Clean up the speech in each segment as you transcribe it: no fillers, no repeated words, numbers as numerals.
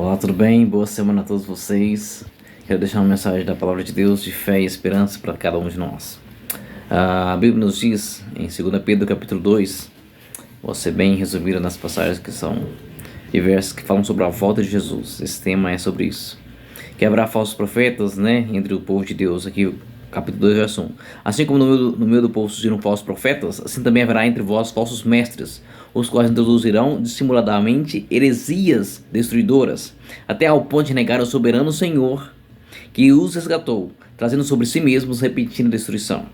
Olá, tudo bem? Boa semana a todos vocês. Quero deixar uma mensagem da Palavra de Deus de fé e esperança para cada um de nós. A Bíblia nos diz em 2 Pedro capítulo 2, vou ser bem resumido nas passagens que são diversas, que falam sobre a volta de Jesus. Esse tema é sobre isso. Que haverá falsos profetas, entre o povo de Deus. Aqui, capítulo 2, verso 1. Assim como no meio do povo surgiram falsos profetas, assim também haverá entre vós falsos mestres, os quais introduzirão dissimuladamente heresias destruidoras, até ao ponto de negar o soberano Senhor, que os resgatou, trazendo sobre si mesmos repetida destruição.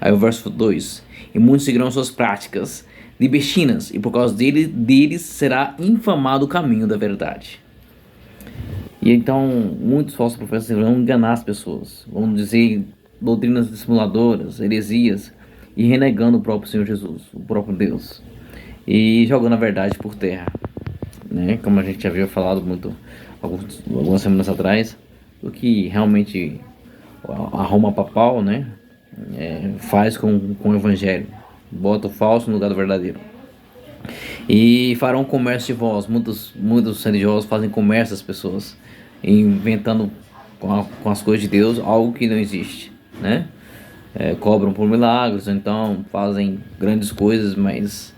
Aí o verso 2. E muitos seguirão suas práticas libertinas, e por causa deles será infamado o caminho da verdade. E então, muitos falsos profetas vão enganar as pessoas, vão dizer doutrinas dissimuladoras, heresias, e renegando o próprio Senhor Jesus, o próprio Deus, e jogando a verdade por terra, como a gente já havia falado muito algumas semanas atrás, do que realmente a Roma papal, faz com o evangelho, bota o falso no lugar do verdadeiro. E farão comércio de vós. Muitos religiosos fazem comércio das pessoas, inventando com as coisas de Deus algo que não existe, cobram por milagres, então fazem grandes coisas, mas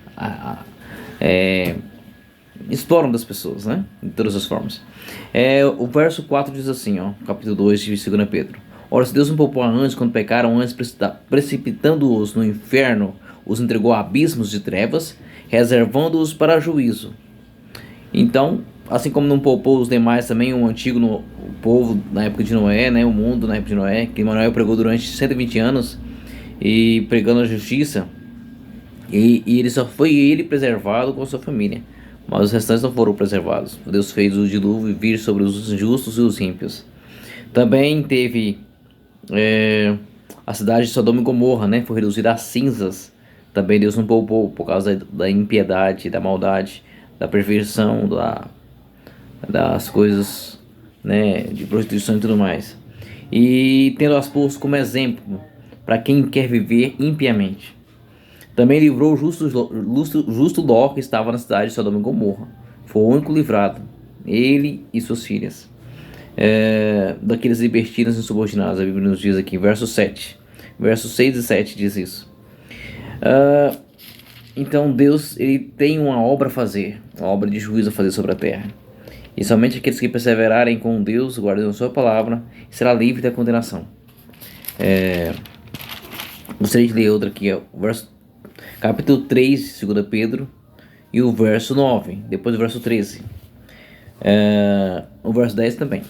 exploram das pessoas, de todas as formas. O verso 4 diz assim, capítulo 2 de 2 Pedro. Ora, se Deus não poupou antes quando pecaram, antes precipitando-os no inferno, os entregou a abismos de trevas, reservando-os para juízo. Então, assim como não poupou os demais também, o povo na época de Noé, o mundo na época de Noé, que Noé pregou durante 120 anos, e pregando a justiça, e ele só foi preservado com a sua família, mas os restantes não foram preservados. Deus fez o dilúvio vir sobre os justos e os ímpios. Também teve a cidade de Sodoma e Gomorra, foi reduzida a cinzas. Também Deus não poupou por causa da impiedade, da maldade, da perversão, das coisas, de prostituição e tudo mais. E tendo as posto como exemplo para quem quer viver impiamente. Também livrou o justo Ló, que estava na cidade de Sodoma e Gomorra. Foi o único livrado, ele e suas filhas, daqueles libertinos e insubordinados. A Bíblia nos diz aqui, verso 7. Versos 6 e 7 diz isso. Então Deus, ele tem uma obra a fazer, uma obra de juízo a fazer sobre a terra. E somente aqueles que perseverarem com Deus, guardando sua palavra, será livre da condenação. Gostaria de ler outra aqui, capítulo 3 de 2 Pedro, e o verso 9, depois do verso 13. O verso 10 também.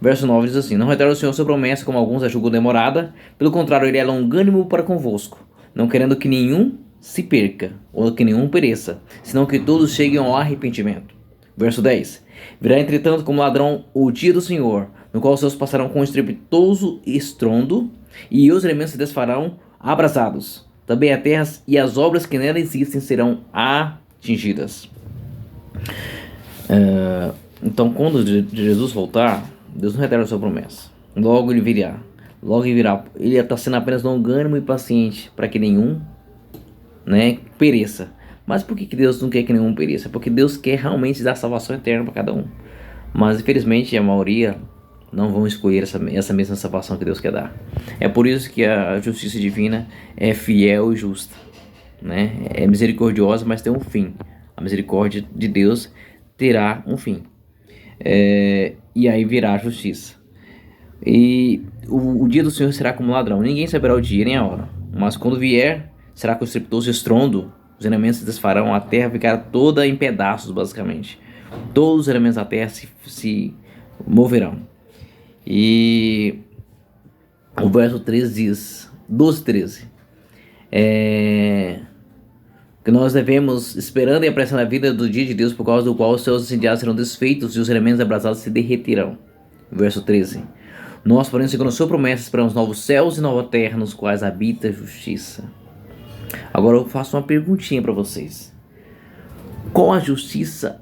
Verso 9 diz assim: Não retarda o Senhor sua promessa, como alguns a julgam demorada, pelo contrário, ele é longânimo para convosco, não querendo que nenhum se perca, ou que nenhum pereça, senão que todos cheguem ao arrependimento. Verso 10. Virá entretanto como ladrão o dia do Senhor, no qual os seus passarão com estrepitoso estrondo, e os elementos se desfarão abrasados. Também a terra e as obras que nela existem serão atingidas. Então, quando Jesus voltar, Deus não retarda a sua promessa. Logo ele virá. Ele está sendo apenas longânimo e paciente, para que nenhum pereça. Mas por que Deus não quer que nenhum pereça? Porque Deus quer realmente dar salvação eterna para cada um. Mas infelizmente a maioria não vão escolher essa mesma salvação que Deus quer dar. É por isso que a justiça divina é fiel e justa, É misericordiosa, mas tem um fim. A misericórdia de Deus terá um fim. E aí virá a justiça. E o dia do Senhor será como ladrão. Ninguém saberá o dia nem a hora. Mas quando vier, será com estrepitoso estrondo. Os elementos se desfarão, a terra ficará toda em pedaços, basicamente. Todos os elementos da terra se moverão. E o verso 13 diz, 12, 13, que nós devemos, esperando e apressando a vida do dia de Deus, por causa do qual os seus incendiários serão desfeitos e os elementos abrasados se derreterão. Verso 13. Nós, porém, segundo a sua promessa, esperamos novos céus e nova terra, nos quais habita a justiça. Agora eu faço uma perguntinha para vocês. Qual a justiça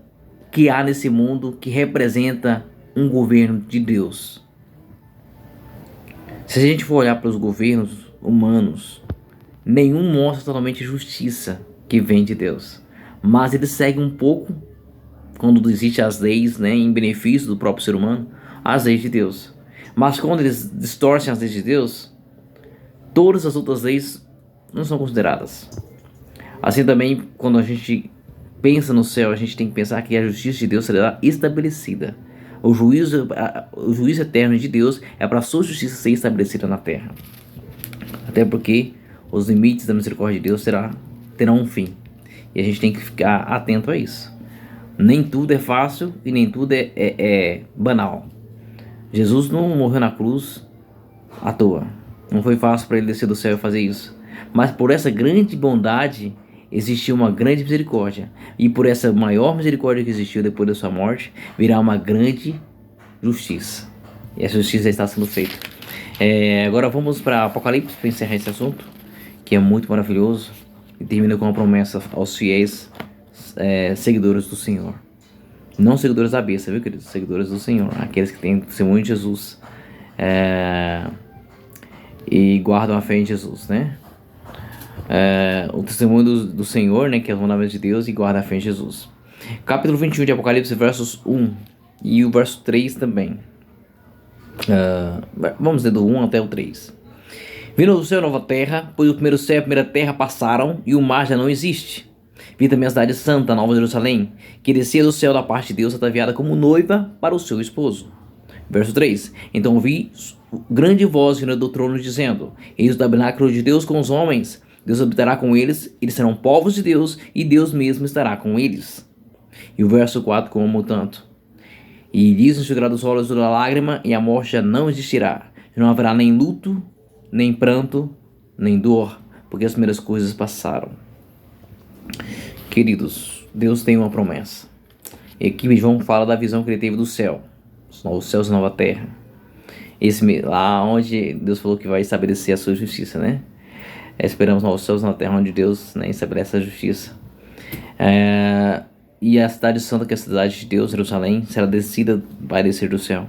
que há nesse mundo que representa um governo de Deus? Se a gente for olhar para os governos humanos, nenhum mostra totalmente justiça que vem de Deus, mas eles seguem um pouco quando existem as leis, né, em benefício do próprio ser humano, as leis de Deus. Mas quando eles distorcem as leis de Deus, todas as outras leis não são consideradas. Assim também, quando a gente pensa no céu, a gente tem que pensar que a justiça de Deus será estabelecida. O juízo eterno de Deus é para a sua justiça ser estabelecida na terra. Até porque os limites da misericórdia de Deus terão um fim. E a gente tem que ficar atento a isso. Nem tudo é fácil e nem tudo é banal. Jesus não morreu na cruz à toa. Não foi fácil para ele descer do céu e fazer isso. Mas por essa grande bondade existiu uma grande misericórdia. E por essa maior misericórdia que existiu depois da sua morte, virá uma grande justiça. E essa justiça já está sendo feita. Agora vamos para Apocalipse para encerrar esse assunto, que é muito maravilhoso. E termina com uma promessa aos fiéis seguidores do Senhor. Não seguidores da besta, viu, queridos? Seguidores do Senhor. Aqueles que têm testemunho de Jesus. E guardam a fé em Jesus, né? O testemunho do Senhor, né, que é os mandamentos de Deus, e guarda a fé em Jesus. Capítulo 21 de Apocalipse, versos 1 e o verso 3 também. Vamos ler do 1 até o 3. Vi no céu nova terra, pois o primeiro céu e a primeira terra passaram, e o mar já não existe. Vi também a cidade santa, Nova Jerusalém, que descia do céu da parte de Deus, ataviada como noiva para o seu esposo. Verso 3. Então ouvi grande voz vindo do trono, dizendo: Eis o tabernáculo de Deus com os homens. Deus habitará com eles, eles serão povos de Deus, e Deus mesmo estará com eles. E o verso 4, como tanto. E diz enxugará dos olhos toda lágrima, e a morte já não existirá. Não haverá nem luto, nem pranto, nem dor, porque as primeiras coisas passaram. Queridos, Deus tem uma promessa. E aqui João fala da visão que ele teve do céu. Os novos céus e nova terra. Lá onde Deus falou que vai estabelecer a sua justiça, né? Esperamos novos céus na terra onde Deus, né, estabelece a justiça. E a cidade santa, que é a cidade de Deus, Jerusalém, será descida, vai descer do céu.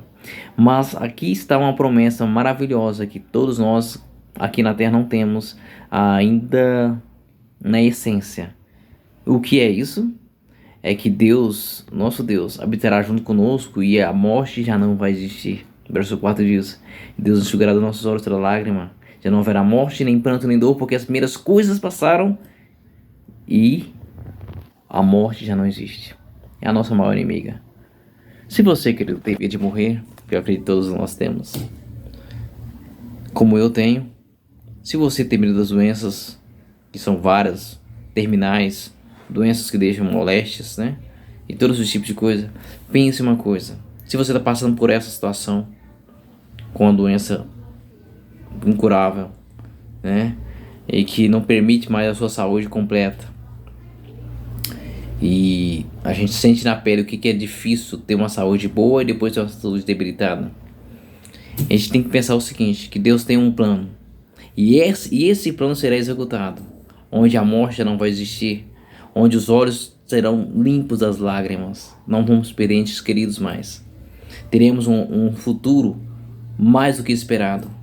Mas aqui está uma promessa maravilhosa que todos nós aqui na terra não temos ainda na essência. O que é isso? É que Deus, nosso Deus, habitará junto conosco e a morte já não vai existir. Verso 4 diz: Deus enxugará dos nossos olhos toda lágrima. Já não haverá morte, nem pranto, nem dor, porque as primeiras coisas passaram e a morte já não existe. É a nossa maior inimiga. Se você, querido, tem medo de morrer, que eu acredito que todos nós temos, como eu tenho, se você tem medo das doenças, que são várias, terminais, doenças que deixam molestes, né? E todos os tipos de coisa, pense uma coisa. Se você está passando por essa situação, com a doença incurável, né? E que não permite mais a sua saúde completa. E a gente sente na pele o que é difícil ter uma saúde boa e depois ter uma saúde debilitada. A gente tem que pensar o seguinte, que Deus tem um plano. E esse plano será executado. Onde a morte não vai existir. Onde os olhos serão limpos das lágrimas. Não vamos perder entes queridos mais. Teremos um futuro mais do que esperado.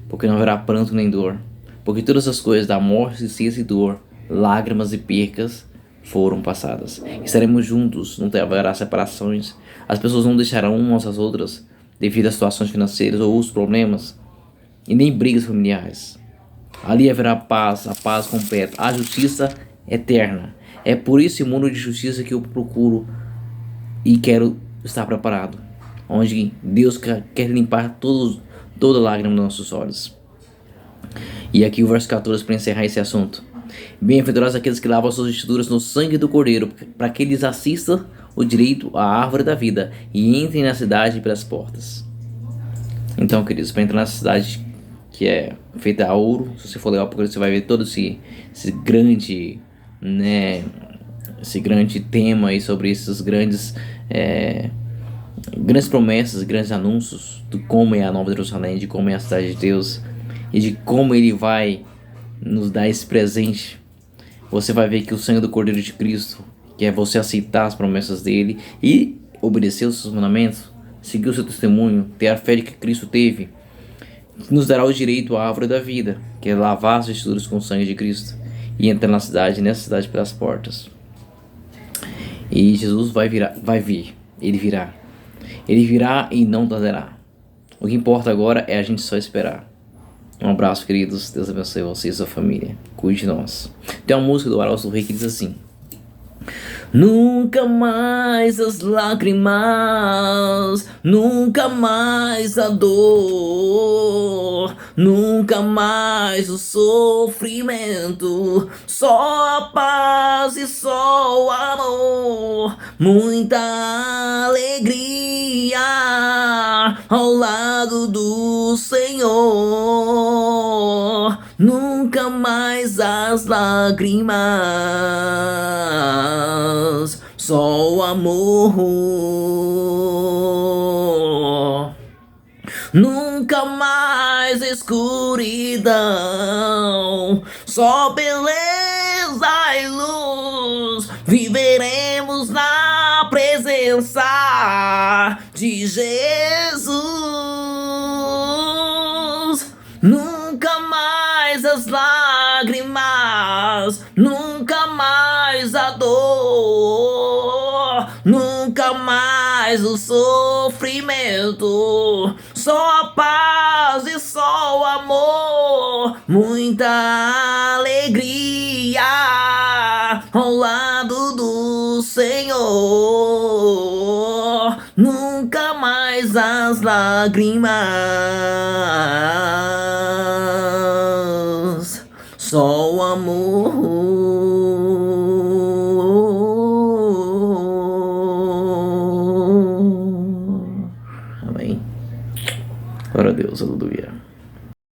Porque não haverá pranto nem dor. Porque todas as coisas da morte, tristeza e dor, lágrimas e percas foram passadas. Estaremos juntos, não haverá separações. As pessoas não deixarão umas às outras devido às situações financeiras ou os problemas. E nem brigas familiares. Ali haverá paz, a paz completa, a justiça eterna. É por esse mundo de justiça que eu procuro e quero estar preparado. Onde Deus quer limpar toda lágrima dos nossos olhos. E aqui o verso 14 para encerrar esse assunto. Bem-aventurados aqueles que lavam as suas vestiduras no sangue do Cordeiro, para que eles assistam o direito à árvore da vida e entrem na cidade pelas portas. Então, queridos, para entrar na cidade que é feita a ouro, se você for legal, porque você vai ver todo esse grande, né, esse grande tema aí sobre esses grandes promessas, grandes anúncios de como é a Nova Jerusalém, de como é a cidade de Deus e de como Ele vai nos dar esse presente. Você vai ver que o sangue do Cordeiro de Cristo, que é você aceitar as promessas dele e obedecer os seus mandamentos, seguir o seu testemunho, ter a fé que Cristo teve, nos dará o direito à árvore da vida, que é lavar as vestiduras com o sangue de Cristo e entrar nessa cidade pelas portas. E Jesus vai vir, ele virá. Ele virá e não tardará. O que importa agora é a gente só esperar. Um abraço, queridos. Deus abençoe você e sua família. Cuide de nós. Tem uma música do Arauto do Rei que diz assim: nunca mais as lágrimas, nunca mais a dor, nunca mais o sofrimento, só a paz e só o amor, muita alegria ao lado do Senhor. Nunca mais as lágrimas, só o amor. Nunca mais escuridão, só beleza e luz. Viveremos na presença de Jesus. Nunca mais as lágrimas, nunca mais a dor, nunca mais o sofrimento, só a paz e só o amor, muita alegria ao lado do Senhor. Nunca mais as lágrimas, só o amor. Amém. Glória a Deus, aleluia.